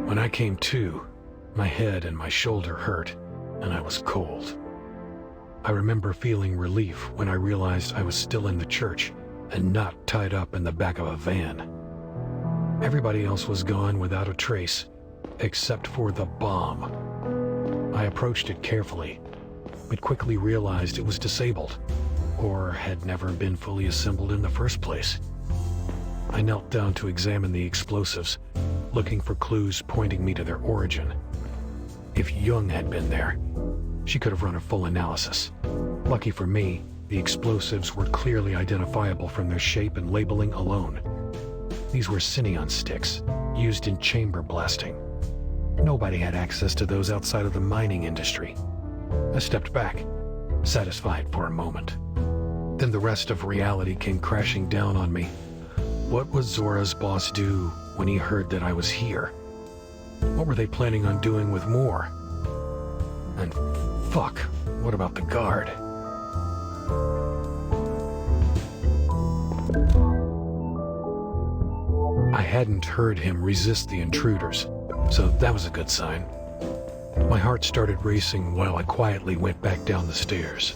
When I came to, my head and my shoulder hurt, and I was cold. I remember feeling relief when I realized I was still in the church and not tied up in the back of a van. Everybody else was gone without a trace, except for the bomb. I approached it carefully, but quickly realized it was disabled, or had never been fully assembled in the first place. I knelt down to examine the explosives, looking for clues pointing me to their origin. If Young had been there, she could have run a full analysis. Lucky for me, the explosives were clearly identifiable from their shape and labeling alone. These were Cineon sticks, used in chamber blasting. Nobody had access to those outside of the mining industry. I stepped back, satisfied for a moment. Then the rest of reality came crashing down on me. What would Zora's boss do when he heard that I was here? What were they planning on doing with more? And fuck, what about the guard? I hadn't heard him resist the intruders, so that was a good sign. My heart started racing while I quietly went back down the stairs.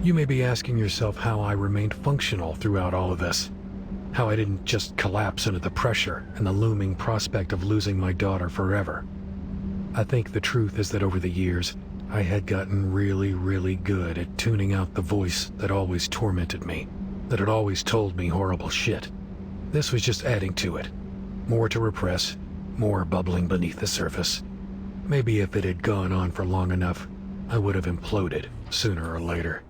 You may be asking yourself how I remained functional throughout all of this. How I didn't just collapse under the pressure and the looming prospect of losing my daughter forever. I think the truth is that over the years, I had gotten really good at tuning out the voice that always tormented me, that had always told me horrible shit. This was just adding to it. More to repress, more bubbling beneath the surface. Maybe if it had gone on for long enough, I would have imploded sooner or later.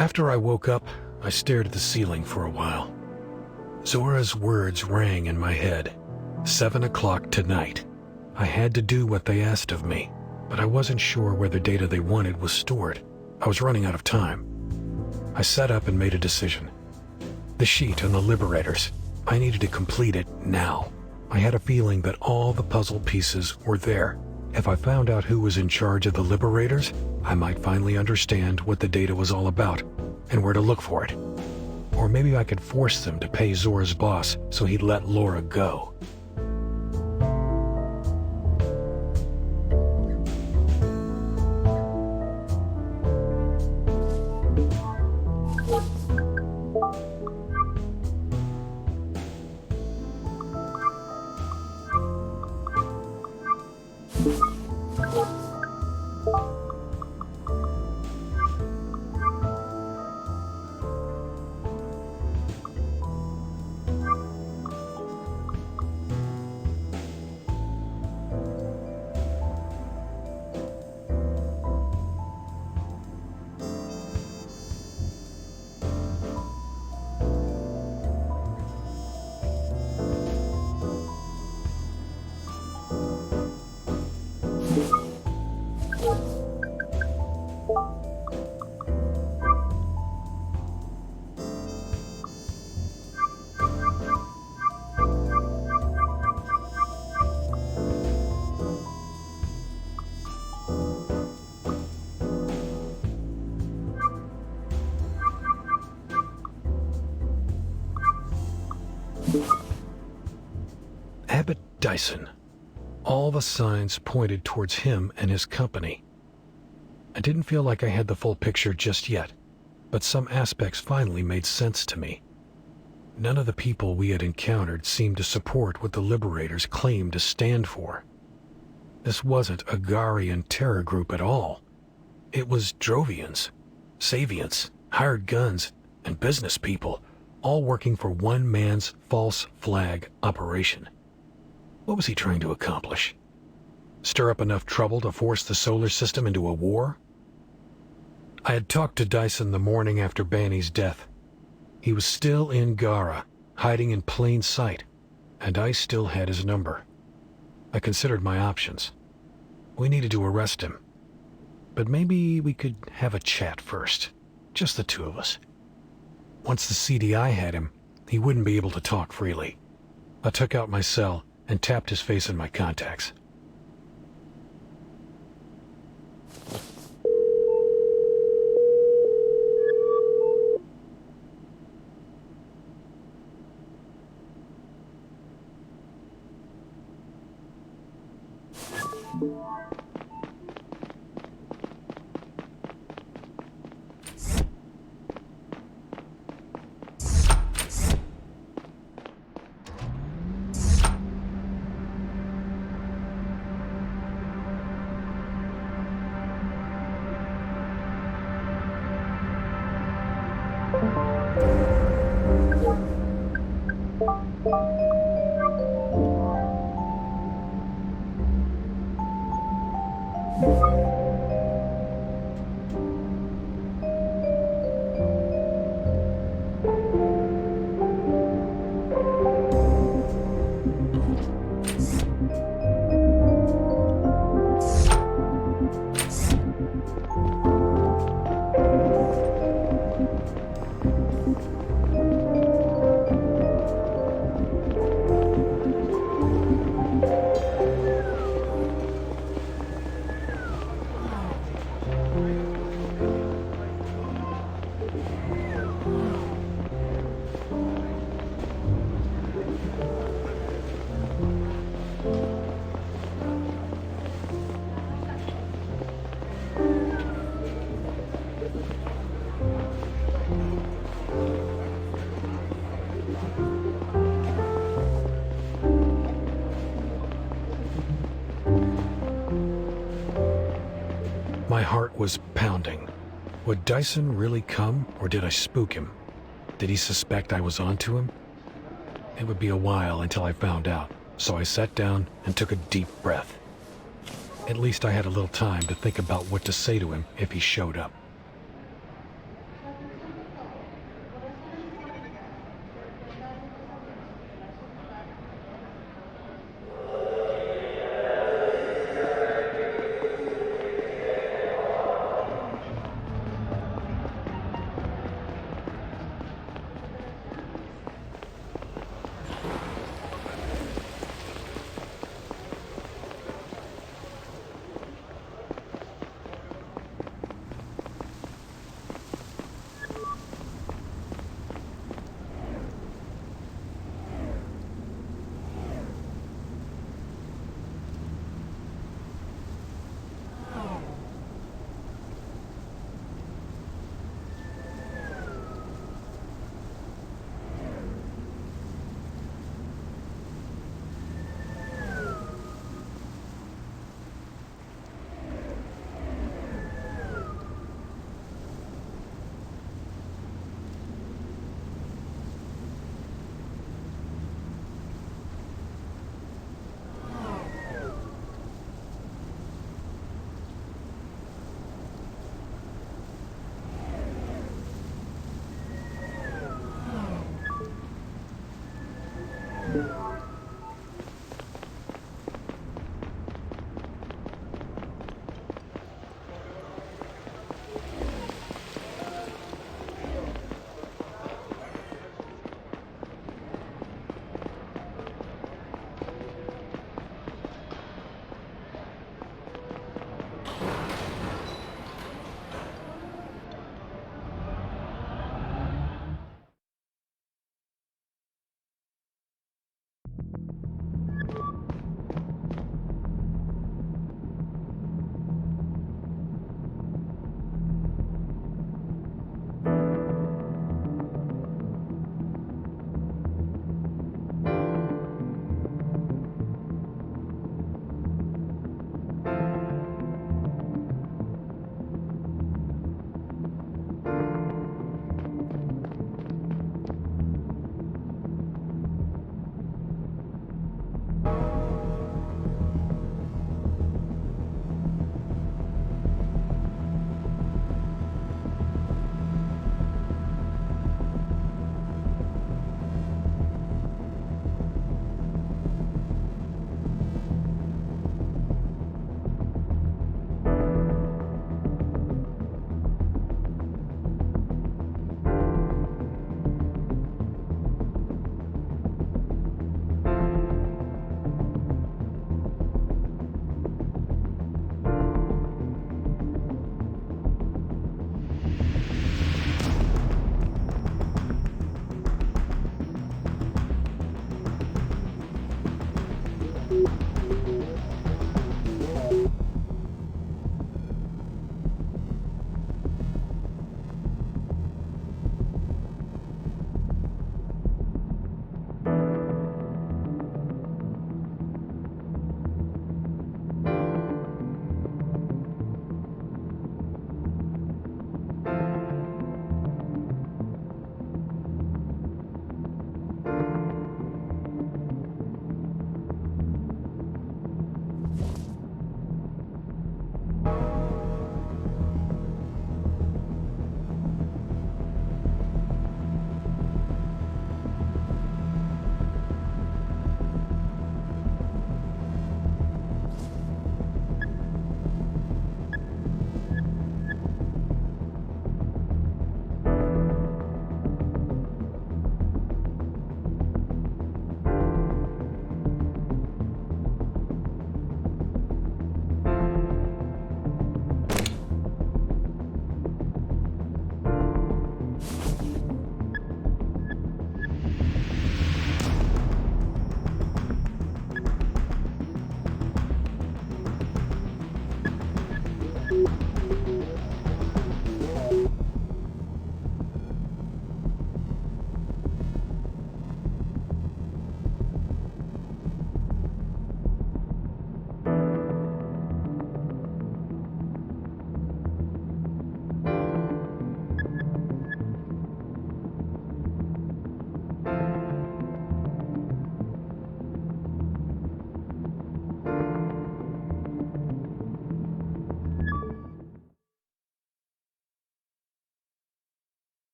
After I woke up, I stared at the ceiling for a while. Zora's words rang in my head. 7 o'clock tonight. I had to do what they asked of me, but I wasn't sure where the data they wanted was stored. I was running out of time. I sat up and made a decision. The sheet on the Liberators. I needed to complete it now. I had a feeling that all the puzzle pieces were there. If I found out who was in charge of the Liberators, I might finally understand what the data was all about and where to look for it. Or maybe I could force them to pay Zora's boss so he'd let Laura go. Abbott Dyson. All the signs pointed towards him and his company. I didn't feel like I had the full picture just yet, but some aspects finally made sense to me. None of the people we had encountered seemed to support what the Liberators claimed to stand for. This wasn't a Garian terror group at all. It was Drovians, Savians, hired guns, and business people, all working for one man's false flag operation. What was he trying to accomplish? Stir up enough trouble to force the solar system into a war? I had talked to Dyson the morning after Banny's death. He was still in Gara, hiding in plain sight, and I still had his number. I considered my options. We needed to arrest him, but maybe we could have a chat first, just the two of us. Once the CDI had him, he wouldn't be able to talk freely. I took out my cell and tapped his face in my contacts. My heart was pounding. Would Dyson really come, or did I spook him? Did he suspect I was onto him? It would be a while until I found out, so I sat down and took a deep breath. At least I had a little time to think about what to say to him if he showed up.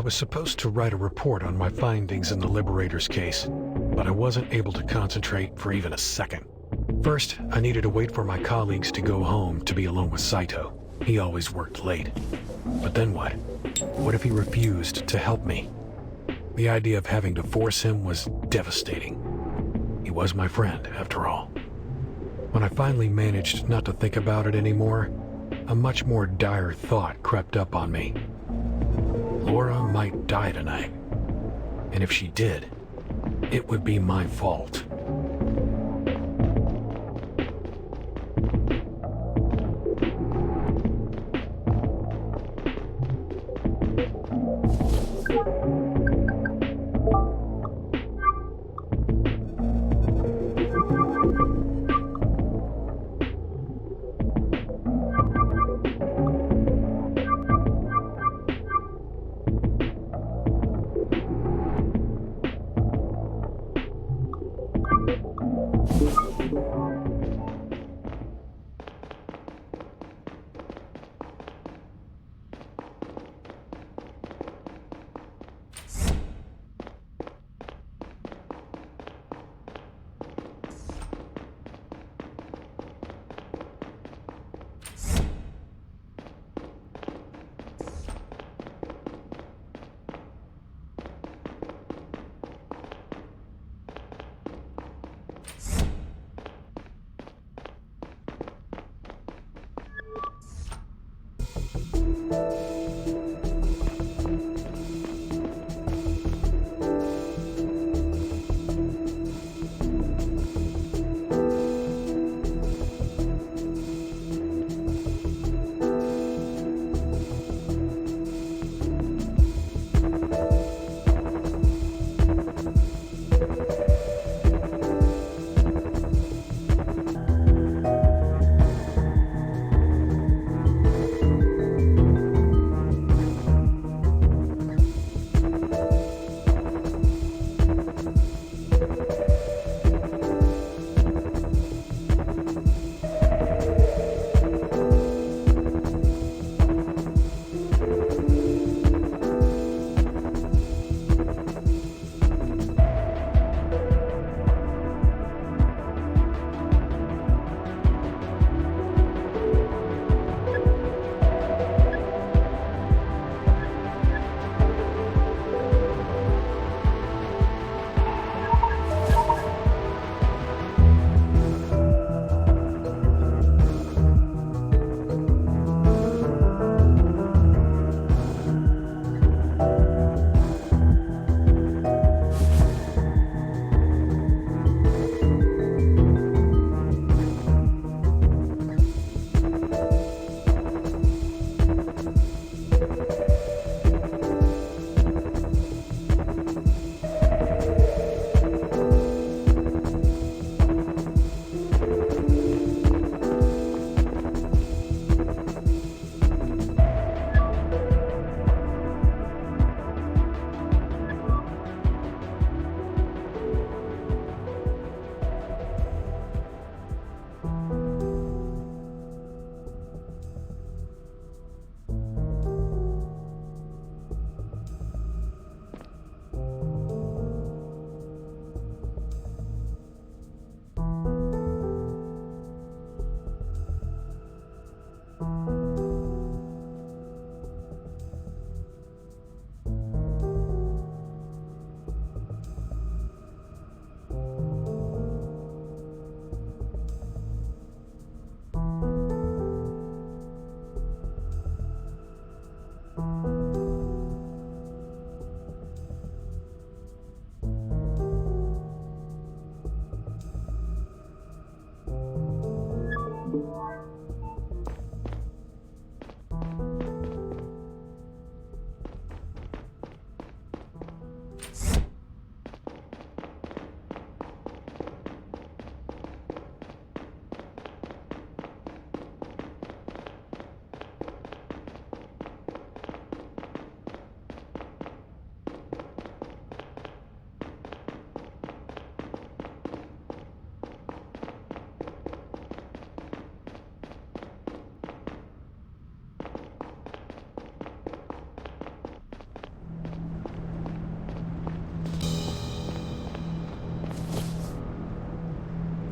I was supposed to write a report on my findings in the Liberator's case, but I wasn't able to concentrate for even a second. First, I needed to wait for my colleagues to go home to be alone with Saito. He always worked late. But then what? What if he refused to help me? The idea of having to force him was devastating. He was my friend, after all. When I finally managed not to think about it anymore, a much more dire thought crept up on me. Laura might die tonight. And if she did, it would be my fault.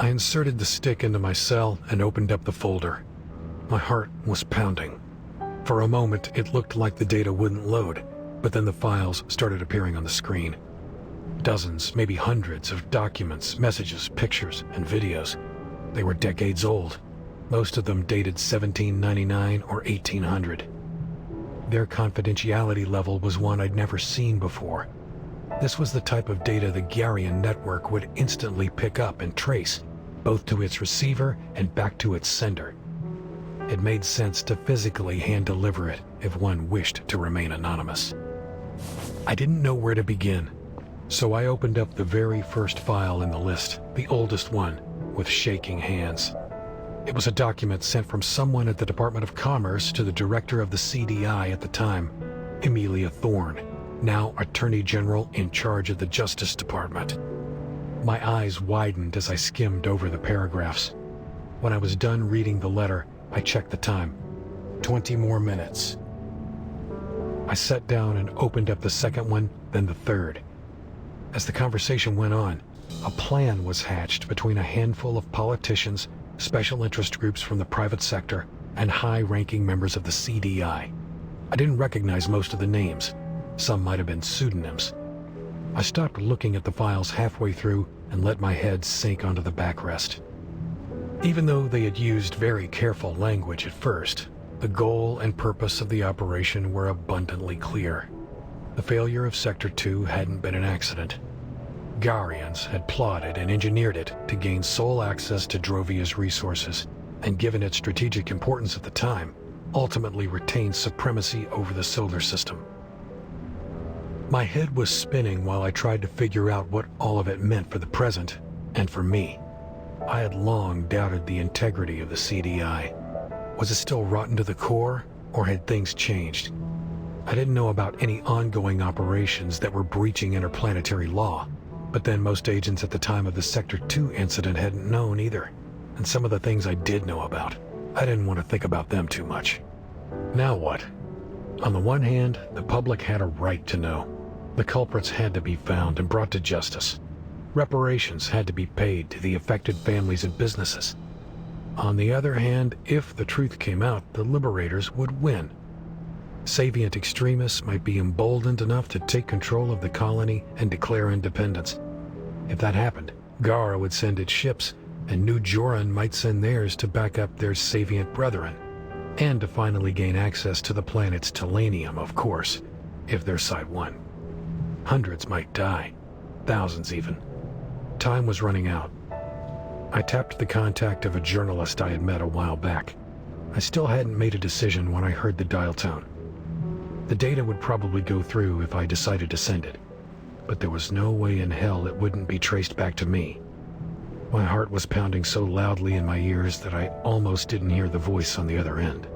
I inserted the stick into my cell and opened up the folder. My heart was pounding. For a moment, it looked like the data wouldn't load, but then the files started appearing on the screen. Dozens, maybe hundreds of documents, messages, pictures, and videos. They were decades old, most of them dated 1799 or 1800. Their confidentiality level was one I'd never seen before. This was the type of data the Garian network would instantly pick up and trace, both to its receiver and back to its sender. It made sense to physically hand-deliver it if one wished to remain anonymous. I didn't know where to begin, so I opened up the very first file in the list, the oldest one, with shaking hands. It was a document sent from someone at the Department of Commerce to the director of the CDI at the time, Amelia Thorne, now Attorney General in charge of the Justice Department. My eyes widened as I skimmed over the paragraphs. When I was done reading the letter, I checked the time. 20 more minutes. I sat down and opened up the second one, then the third. As the conversation went on, a plan was hatched between a handful of politicians, special interest groups from the private sector, and high-ranking members of the CDI. I didn't recognize most of the names. Some might have been pseudonyms. I stopped looking at the files halfway through and let my head sink onto the backrest. Even though they had used very careful language at first, the goal and purpose of the operation were abundantly clear. The failure of Sector 2 hadn't been an accident. Garians had plotted and engineered it to gain sole access to Drovia's resources, and given its strategic importance at the time, ultimately retained supremacy over the solar system. My head was spinning while I tried to figure out what all of it meant for the present, and for me. I had long doubted the integrity of the CDI. Was it still rotten to the core, or had things changed? I didn't know about any ongoing operations that were breaching interplanetary law, but then most agents at the time of the Sector 2 incident hadn't known either, and some of the things I did know about, I didn't want to think about them too much. Now what? On the one hand, the public had a right to know. The culprits had to be found and brought to justice. Reparations had to be paid to the affected families and businesses. On the other hand, if the truth came out, the liberators would win. Savient extremists might be emboldened enough to take control of the colony and declare independence. If that happened, Gara would send its ships, and New Joran might send theirs to back up their Savient brethren, and to finally gain access to the planet's Telenium, of course, if their side won. Hundreds might die, thousands even. Time was running out. I tapped the contact of a journalist I had met a while back. I still hadn't made a decision when I heard the dial tone. The data would probably go through if I decided to send it, but there was no way in hell it wouldn't be traced back to me. My heart was pounding so loudly in my ears that I almost didn't hear the voice on the other end.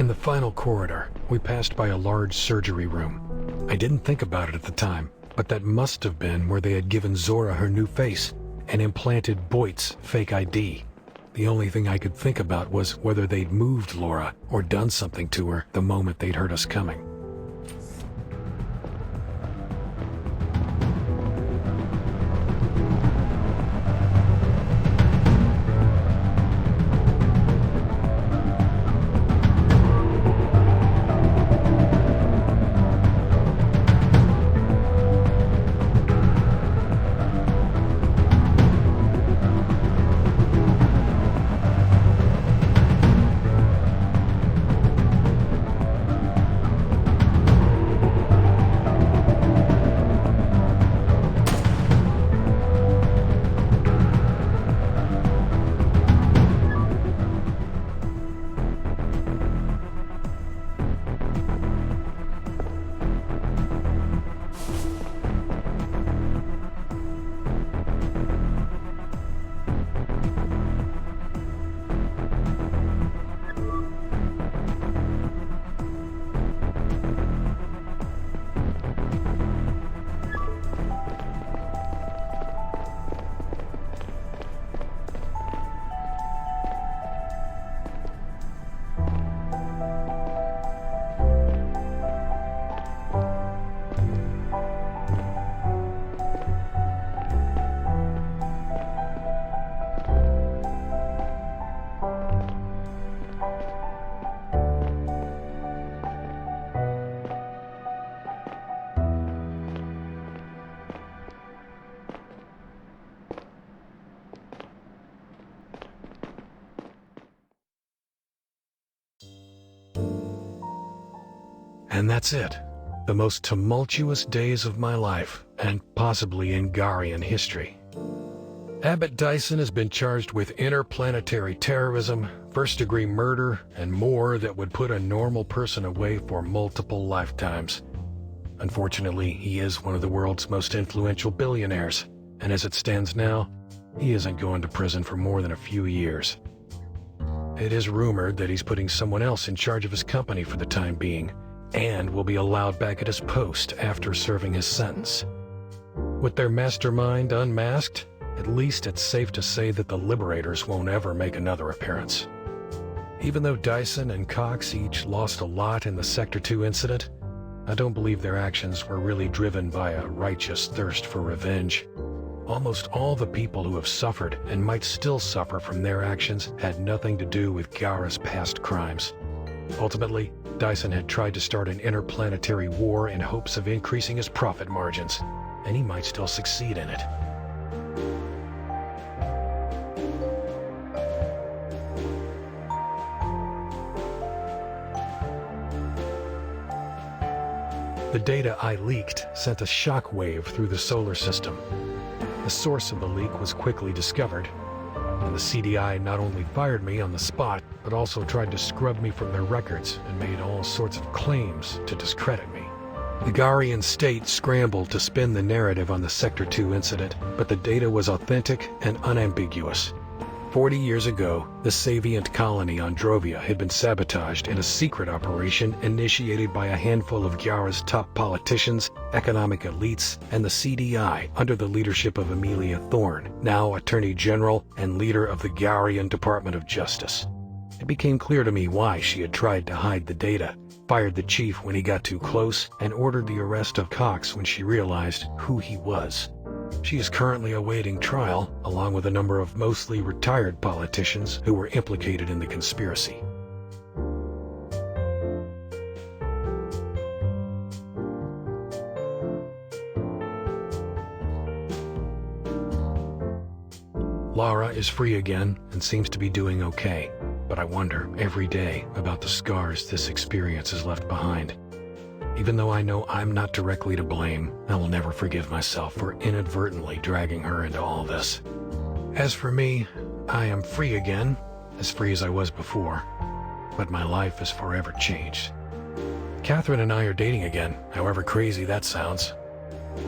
In the final corridor, we passed by a large surgery room. I didn't think about it at the time, but that must have been where they had given Zora her new face and implanted Boyd's fake ID. The only thing I could think about was whether they'd moved Laura or done something to her the moment they'd heard us coming. And that's it. The most tumultuous days of my life, and possibly in Garian history. Abbott Dyson has been charged with interplanetary terrorism, first-degree murder, and more that would put a normal person away for multiple lifetimes. Unfortunately, he is one of the world's most influential billionaires, and as it stands now, he isn't going to prison for more than a few years. It is rumored that he's putting someone else in charge of his company for the time being, and will be allowed back at his post after serving his sentence. With their mastermind unmasked, at least it's safe to say that the Liberators won't ever make another appearance. Even though Dyson and Cox each lost a lot in the Sector 2 incident, I don't believe their actions were really driven by a righteous thirst for revenge. Almost all the people who have suffered and might still suffer from their actions had nothing to do with Gara's past crimes. Ultimately, Dyson had tried to start an interplanetary war in hopes of increasing his profit margins, and he might still succeed in it. The data I leaked sent a shockwave through the solar system. The source of the leak was quickly discovered, and the CDI not only fired me on the spot, but also tried to scrub me from their records and made all sorts of claims to discredit me. The Garian state scrambled to spin the narrative on the Sector 2 incident, but the data was authentic and unambiguous. 40 years ago, the Savient colony on Drovia had been sabotaged in a secret operation initiated by a handful of Gyara's top politicians, economic elites, and the CDI under the leadership of Amelia Thorne, now Attorney General and leader of the Garian Department of Justice. It became clear to me why she had tried to hide the data, fired the chief when he got too close, and ordered the arrest of Cox when she realized who he was. She is currently awaiting trial, along with a number of mostly retired politicians who were implicated in the conspiracy. Lara is free again and seems to be doing okay, but I wonder every day about the scars this experience has left behind. Even though I know I'm not directly to blame, I will never forgive myself for inadvertently dragging her into all this. As for me, I am free again, as free as I was before, but my life is forever changed. Catherine and I are dating again, however crazy that sounds.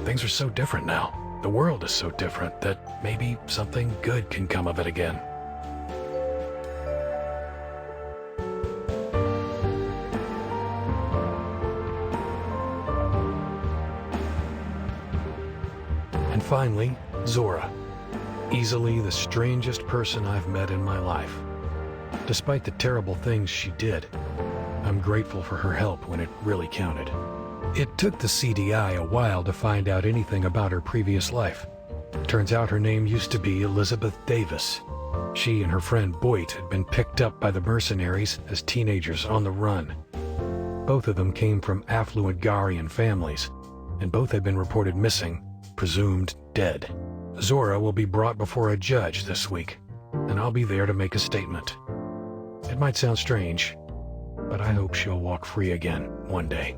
Things are so different now. The world is so different that maybe something good can come of it again. finally, Zora. Easily the strangest person I've met in my life. Despite the terrible things she did, I'm grateful for her help when it really counted. It took the CDI a while to find out anything about her previous life. Turns out her name used to be Elizabeth Davis. She and her friend Boyd had been picked up by the mercenaries as teenagers on the run. Both of them came from affluent Garian families, and both had been reported missing, presumed dead. Zora will be brought before a judge this week, and I'll be there to make a statement. It might sound strange, but I hope she'll walk free again one day.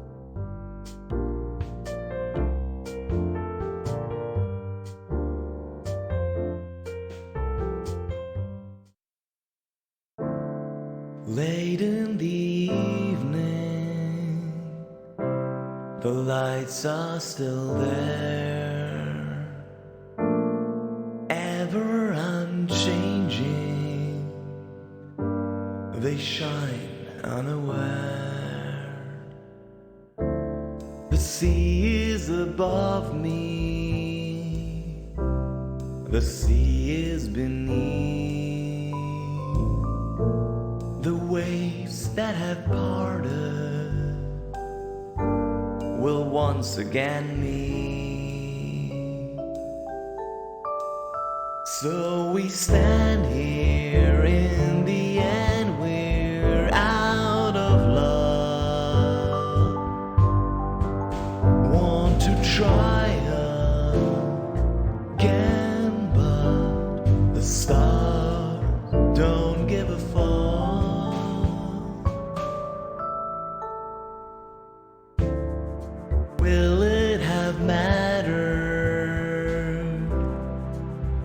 Late in the evening, the lights are still there, ever unchanging, they shine unaware. The sea is above me, the sea is beneath. The waves that have parted will once again meet. So we stand here, in the end we're out of love. Want to try again, but the stars don't give a fuck. Will it have mattered?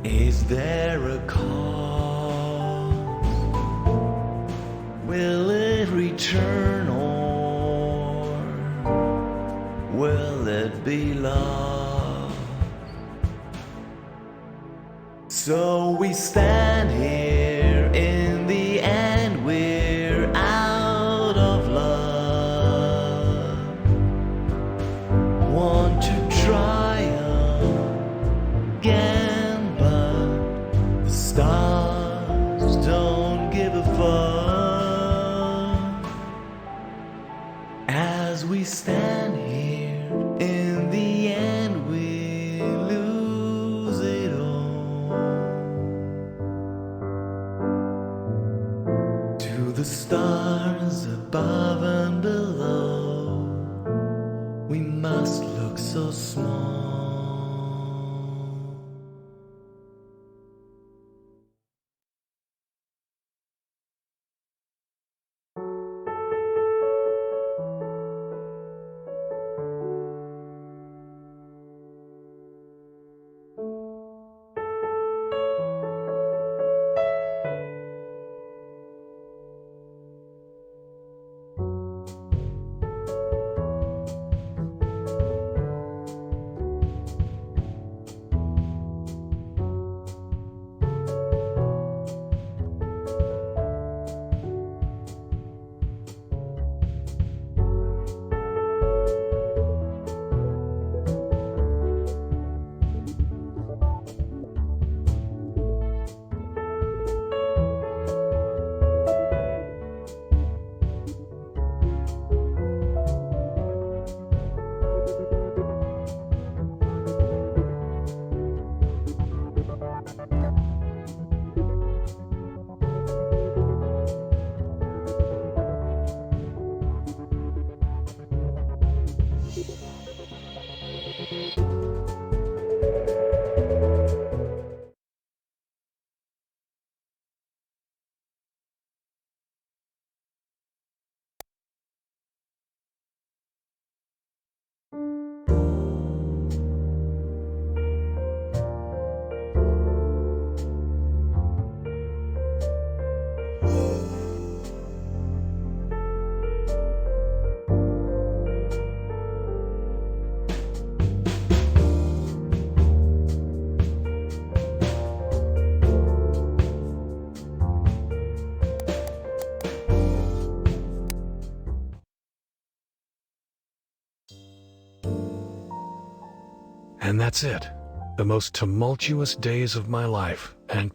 Is there a cause? Will it return, or will it be lost? So we stand here, in the end we're out of love. Want to try again, but the stars don't give a fuck. As we stand here, in the end we lose it all. To the stars above and below, we must look so small. And that's it. The most tumultuous days of my life, and